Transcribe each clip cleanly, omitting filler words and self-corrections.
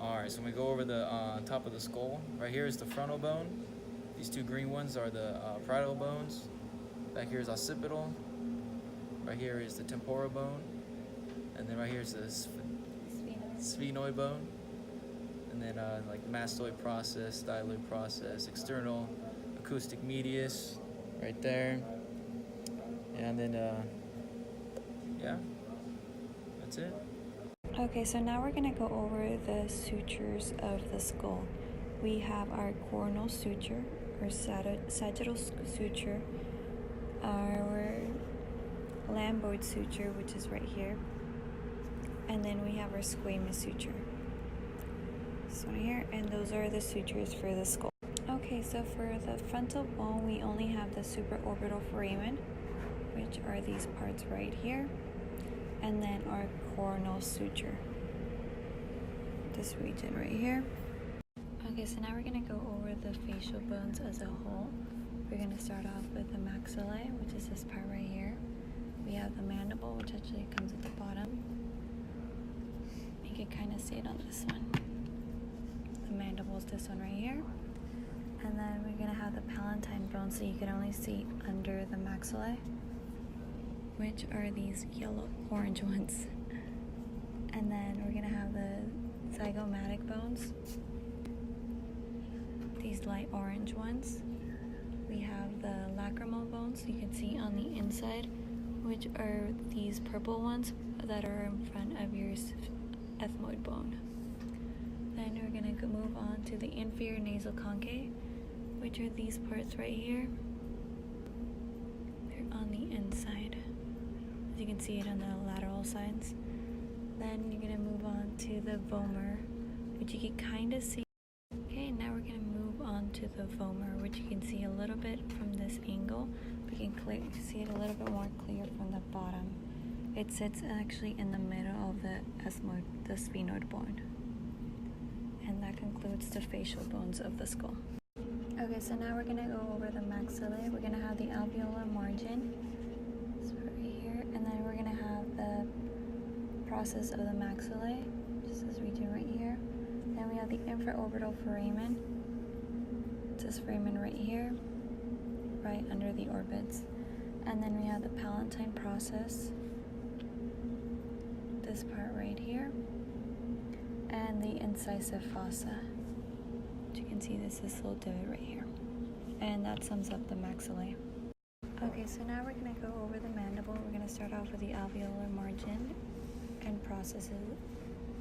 Alright, so when we go over the top of the skull, right here is the frontal bone. These two green ones are the parietal bones. Back here is occipital. Right here is the temporal bone. And then right here is the sphenoid bone. And then like the mastoid process, styloid process, external acoustic medius, right there. And then, yeah, that's it. Okay, so now we're going to go over the sutures of the skull. We have our coronal suture, our sagittal suture, our lambdoid suture, which is right here, and then we have our squamous suture. This one here, and those are the sutures for the skull. Okay, so for the frontal bone, we only have the supraorbital foramen, which are these parts right here, and then our coronal suture, this region right here. Okay, so now we're going to go over the facial bones as a whole. We're going to start off with the maxillae, which is this part right here. We have the mandible, which actually comes at the bottom. You can kind of see it on this one. The mandible is this one right here. And then we're going to have the palatine bone, so you can only see under the maxillae, which are these yellow-orange ones. And then we're going to have the zygomatic bones, these light orange ones. We have the lacrimal bones, you can see on the inside, which are these purple ones that are in front of your ethmoid bone. Then we're going to move on to the inferior nasal conchae, which are these parts right here. They're on the inside. As you can see it on the lateral sides. Then you're going to move on to the vomer, which you can kind of see. Okay, now we're going to move on to the vomer, which you can see a little bit from this angle. We can see it a little bit more clear from the bottom. It sits actually in the middle of the sphenoid bone. And that concludes the facial bones of the skull. Okay, so now we're going to go over the maxillae. We're going to have the alveolar margin. And then we're going to have the process of the maxillae, just this region right here. Then we have the infraorbital foramen. It's this foramen right here, right under the orbits. And then we have the palatine process, this part right here. And the incisive fossa. As you can see, this little divot right here. And that sums up the maxillae. Okay, so now we're going to go over the mandible. We're going to start off with the alveolar margin and processes,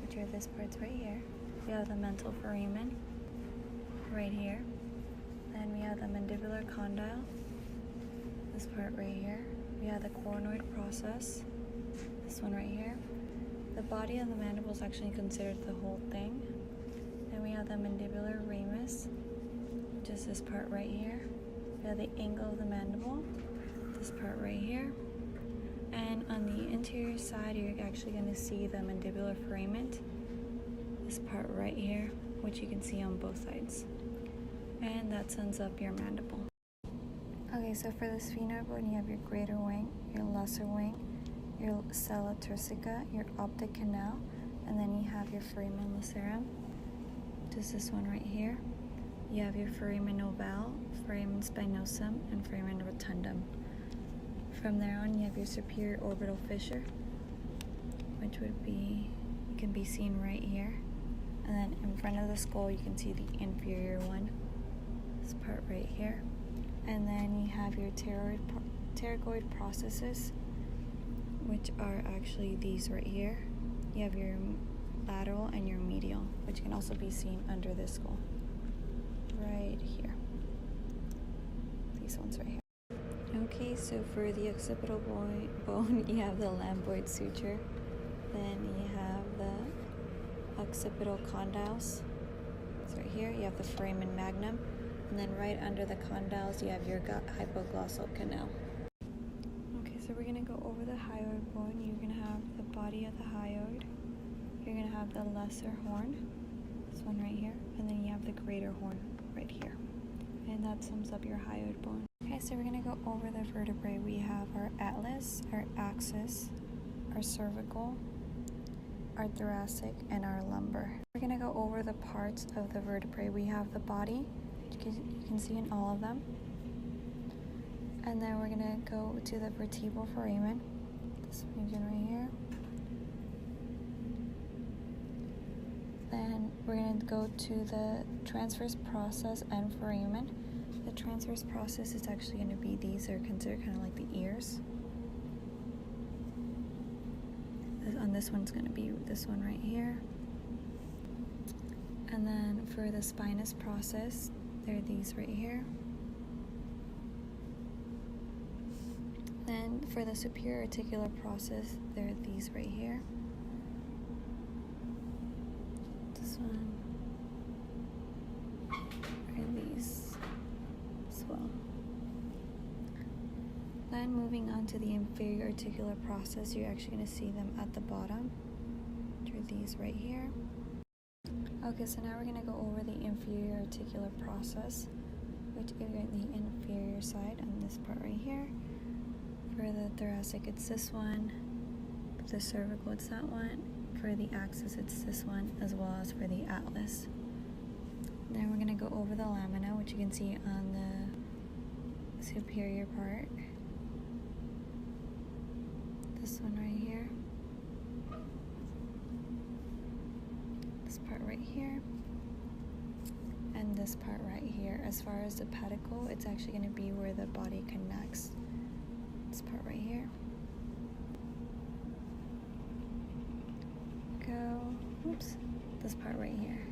which are this parts right here. We have the mental foramen right here. Then we have the mandibular condyle, this part right here. We have the coronoid process, this one right here. The body of the mandible is actually considered the whole thing. Then we have the mandibular ramus, which is this part right here. We have the angle of the mandible, this part right here. And on the interior side, you're actually going to see the mandibular foramen, this part right here, which you can see on both sides. And that sums up your mandible. Okay, so for the sphenoid bone, you have your greater wing, your lesser wing, your sella turcica, your optic canal, and then you have your foramen lacerum, just this one right here. You have your foramen ovale, foramen spinosum, and foramen rotundum. From there on, you have your superior orbital fissure, which can be seen right here. And then in front of the skull, you can see the inferior one, this part right here. And then you have your pterygoid processes, which are actually these right here. You have your lateral and your medial, which can also be seen under the skull, right here. These ones right here. Okay, so for the occipital bone, you have the lambdoid suture. Then you have the occipital condyles. So right here, you have the foramen magnum. And then right under the condyles, you have your hypoglossal canal. Okay, so we're going to go over the hyoid bone. You're going to have the body of the hyoid. You're going to have the lesser horn, this one right here. And then you have the greater horn right here. And that sums up your hyoid bone. Okay, so we're going to go over the vertebrae. We have our atlas, our axis, our cervical, our our thoracic, and our lumbar. We're gonna go over the parts of the vertebrae. We have the body, you can see in all of them. And then we're gonna go to the vertebral foramen, this region right here. Then we're going to go to the transverse process and foramen. The transverse process is actually going to be, these are considered kind of like the ears. And this one's going to be this one right here. And then for the spinous process, they're these right here. Then for the superior articular process, they're these right here. This one, and these as well. Then moving on to the inferior articular process, you're actually going to see them at the bottom, which are these right here. Okay, so now we're going to go over the inferior articular process, which is the inferior side on this part right here. For the thoracic, it's this one. For the cervical, it's that one. For the axis, it's this one, as well as for the atlas. Then we're going to go over the lamina, which you can see on the superior part. This one right here. This part right here. And this part right here. As far as the pedicle, it's actually going to be where the body connects. This part right here. Oops, this part right here.